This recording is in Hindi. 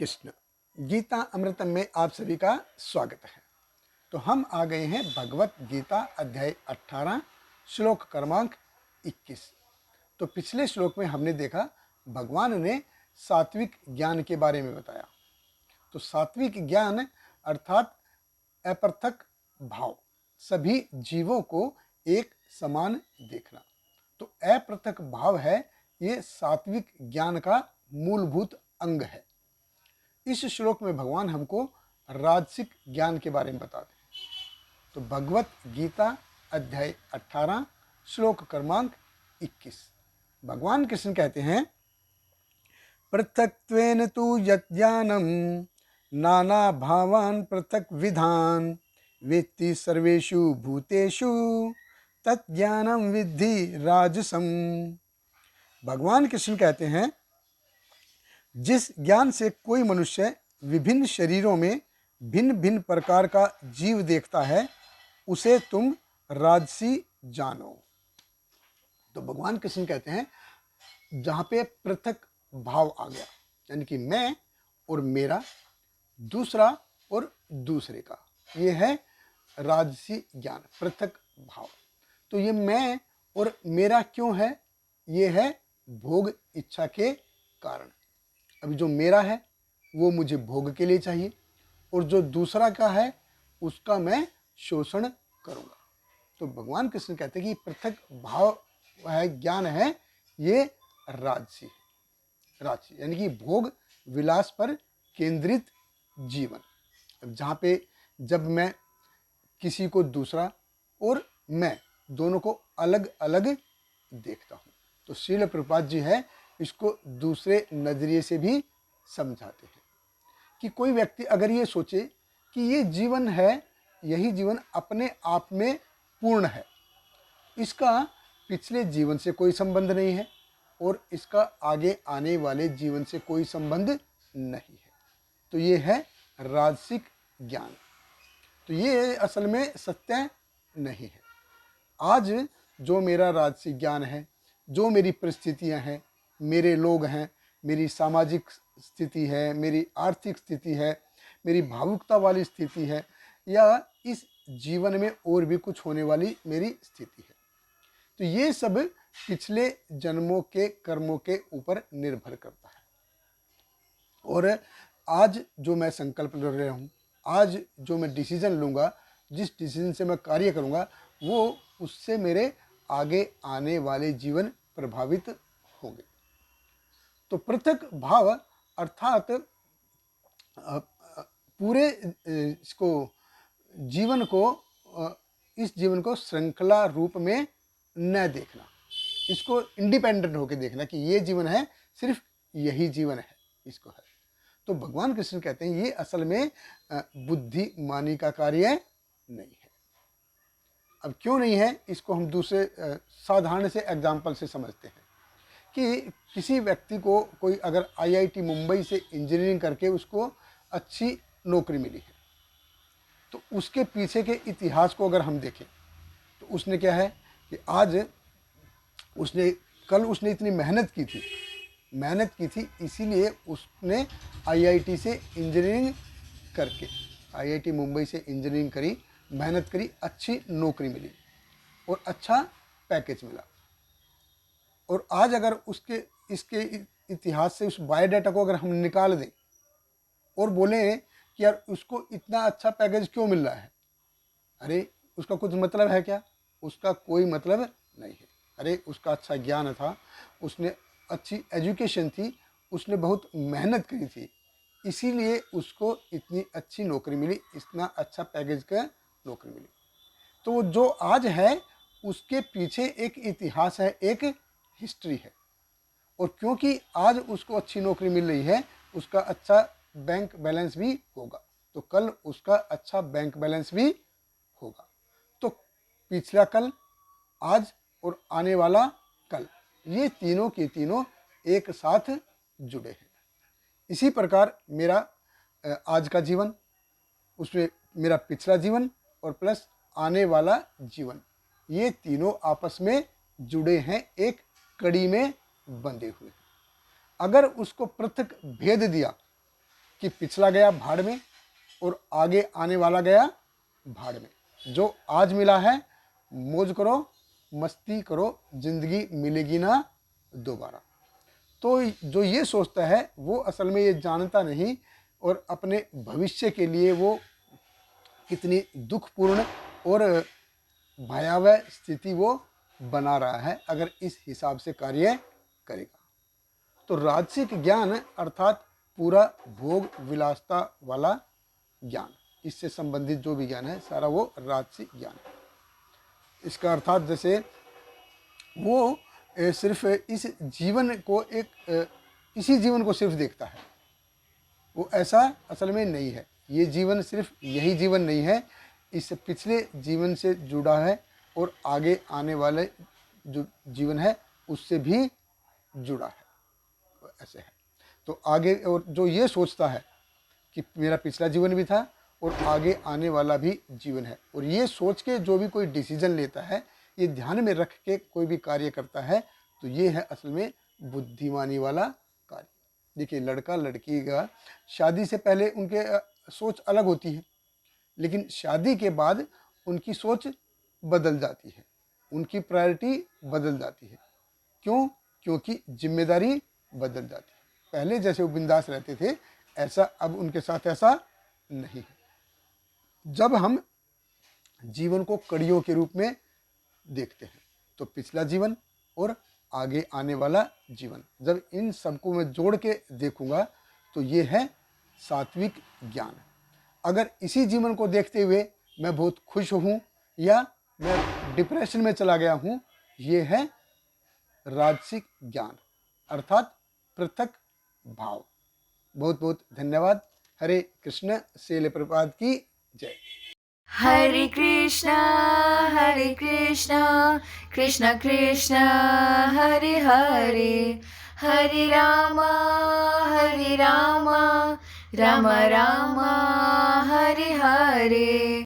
कृष्ण। गीता अमृतम में आप सभी का स्वागत है। तो हम आ गए हैं भगवत गीता अध्याय 18 श्लोक क्रमांक 21। तो पिछले श्लोक में हमने देखा भगवान ने सात्विक ज्ञान के बारे में बताया। तो सात्विक ज्ञान अर्थात अपृथक भाव, सभी जीवों को एक समान देखना। तो अपृथक भाव है ये सात्विक ज्ञान का मूलभूत अंग है। इस श्लोक में भगवान हमको राजसिक ज्ञान के बारे में बताते हैं। तो भगवत गीता अध्याय 18 श्लोक क्रमांक 21 भगवान कृष्ण कहते हैं, पृथक्त्वेन तु यज्ञानम नाना भावान पृथक विधान वेत्ति सर्वेषु भूतेषु तज्ज्ञानम विद्धि राजसम। भगवान कृष्ण कहते हैं, जिस ज्ञान से कोई मनुष्य विभिन्न शरीरों में भिन्न भिन्न प्रकार का जीव देखता है उसे तुम राजसी जानो। तो भगवान कृष्ण कहते हैं, जहाँ पे पृथक भाव आ गया, यानी कि मैं और मेरा, दूसरा और दूसरे का, ये है राजसी ज्ञान, पृथक भाव। तो ये मैं और मेरा क्यों है? ये है भोग इच्छा के कारण। अभी जो मेरा है वो मुझे भोग के लिए चाहिए और जो दूसरा का है उसका मैं शोषण करूँगा। तो भगवान कृष्ण कहते हैं कि पृथक भाव है, ज्ञान है, ये राजसी है। राजसी यानी कि भोग विलास पर केंद्रित जीवन। अब जहाँ पे जब मैं किसी को दूसरा और मैं दोनों को अलग अलग देखता हूँ, तो श्रील प्रभुपाद जी है इसको दूसरे नजरिए से भी समझाते हैं कि कोई व्यक्ति अगर ये सोचे कि ये जीवन है, यही जीवन अपने आप में पूर्ण है, इसका पिछले जीवन से कोई संबंध नहीं है और इसका आगे आने वाले जीवन से कोई संबंध नहीं है, तो ये है राजसिक ज्ञान। तो ये असल में सत्य नहीं है। आज जो मेरा राजसिक ज्ञान है, जो मेरी परिस्थितियां हैं, मेरे लोग हैं, मेरी सामाजिक स्थिति है, मेरी आर्थिक स्थिति है, मेरी भावुकता वाली स्थिति है, या इस जीवन में और भी कुछ होने वाली मेरी स्थिति है, तो ये सब पिछले जन्मों के कर्मों के ऊपर निर्भर करता है। और आज जो मैं संकल्प ले रहा हूँ, आज जो मैं डिसीजन लूँगा, जिस डिसीजन से मैं कार्य करूँगा, वो उससे मेरे आगे आने वाले जीवन प्रभावित होंगे। तो पृथक भाव अर्थात पूरे इसको जीवन को, इस जीवन को श्रृंखला रूप में न देखना, इसको इंडिपेंडेंट होकर देखना कि ये जीवन है, सिर्फ यही जीवन है, इसको है। तो भगवान कृष्ण कहते हैं ये असल में बुद्धिमानी का कार्य नहीं है। अब क्यों नहीं है, इसको हम दूसरे साधारण से एग्जाम्पल से समझते हैं कि किसी व्यक्ति को कोई अगर आईआईटी मुंबई से इंजीनियरिंग करके उसको अच्छी नौकरी मिली है, तो उसके पीछे के इतिहास को अगर हम देखें तो उसने क्या है कि आज उसने इतनी मेहनत की थी, इसीलिए उसने आईआईटी से इंजीनियरिंग करके, आईआईटी मुंबई से इंजीनियरिंग करी, मेहनत करी, अच्छी नौकरी मिली और अच्छा पैकेज मिला। और आज अगर इसके इतिहास से उस बायोडाटा को अगर हम निकाल दें और बोले कि यार उसको इतना अच्छा पैकेज क्यों मिल रहा है, अरे उसका कुछ मतलब है क्या? उसका कोई मतलब नहीं है। अरे उसका अच्छा ज्ञान था, उसने अच्छी एजुकेशन थी, उसने बहुत मेहनत करी थी, इसीलिए उसको इतनी अच्छी नौकरी मिली, इतना अच्छा पैकेज का नौकरी मिली। तो जो आज है उसके पीछे एक इतिहास है, एक हिस्ट्री है। और क्योंकि आज उसको अच्छी नौकरी मिल रही है, उसका अच्छा बैंक बैलेंस भी होगा, तो कल उसका अच्छा बैंक बैलेंस भी होगा। तो पिछला कल, आज और आने वाला कल, ये तीनों के तीनों एक साथ जुड़े हैं। इसी प्रकार मेरा आज का जीवन, उसमें मेरा पिछला जीवन और प्लस आने वाला जीवन, ये तीनों आपस में जुड़े हैं, एक कड़ी में बंधे हुए। अगर उसको पृथक भेद दिया कि पिछला गया भाड़ में और आगे आने वाला गया भाड़ में। जो आज मिला है मौज करो, मस्ती करो, जिंदगी मिलेगी ना दोबारा। तो जो ये सोचता है वो असल में ये जानता नहीं और अपने भविष्य के लिए वो कितनी दुखपूर्ण और भयावह स्थिति वो बना रहा है अगर इस हिसाब से कार्य करेगा। तो राजसिक ज्ञान अर्थात पूरा भोग विलासता वाला ज्ञान, इससे संबंधित जो भी ज्ञान है सारा वो राजसिक ज्ञान है। इसका अर्थात जैसे वो सिर्फ इस जीवन को इसी जीवन को सिर्फ देखता है, वो ऐसा असल में नहीं है। ये जीवन सिर्फ यही जीवन नहीं है, इस पिछले जीवन से जुड़ा है और आगे आने वाले जो जीवन है उससे भी जुड़ा है, ऐसे है। तो आगे और जो ये सोचता है कि मेरा पिछला जीवन भी था और आगे आने वाला भी जीवन है, और ये सोच के जो भी कोई डिसीजन लेता है, ये ध्यान में रख के कोई भी कार्य करता है, तो ये है असल में बुद्धिमानी वाला कार्य। देखिए लड़का लड़की का शादी से पहले उनके सोच अलग होती है, लेकिन शादी के बाद उनकी सोच बदल जाती है, उनकी प्रायोरिटी बदल जाती है। क्यों? क्योंकि जिम्मेदारी बदल जाती है। पहले जैसे वो बिंदास रहते थे ऐसा अब उनके साथ ऐसा नहीं है। जब हम जीवन को कड़ियों के रूप में देखते हैं तो पिछला जीवन और आगे आने वाला जीवन, जब इन सबको मैं जोड़ के देखूंगा तो ये है सात्विक ज्ञान। अगर इसी जीवन को देखते हुए मैं बहुत खुश हूँ या मैं डिप्रेशन में चला गया हूँ, ये है राजसिक ज्ञान अर्थात पृथक भाव। बहुत बहुत धन्यवाद। हरे कृष्ण। श्रील प्रभुपाद की जय। Hare Krishna, Hare Krishna, Krishna Krishna, Hare Hare, Hare Rama, Hare Rama, Rama Rama, Hare Hare.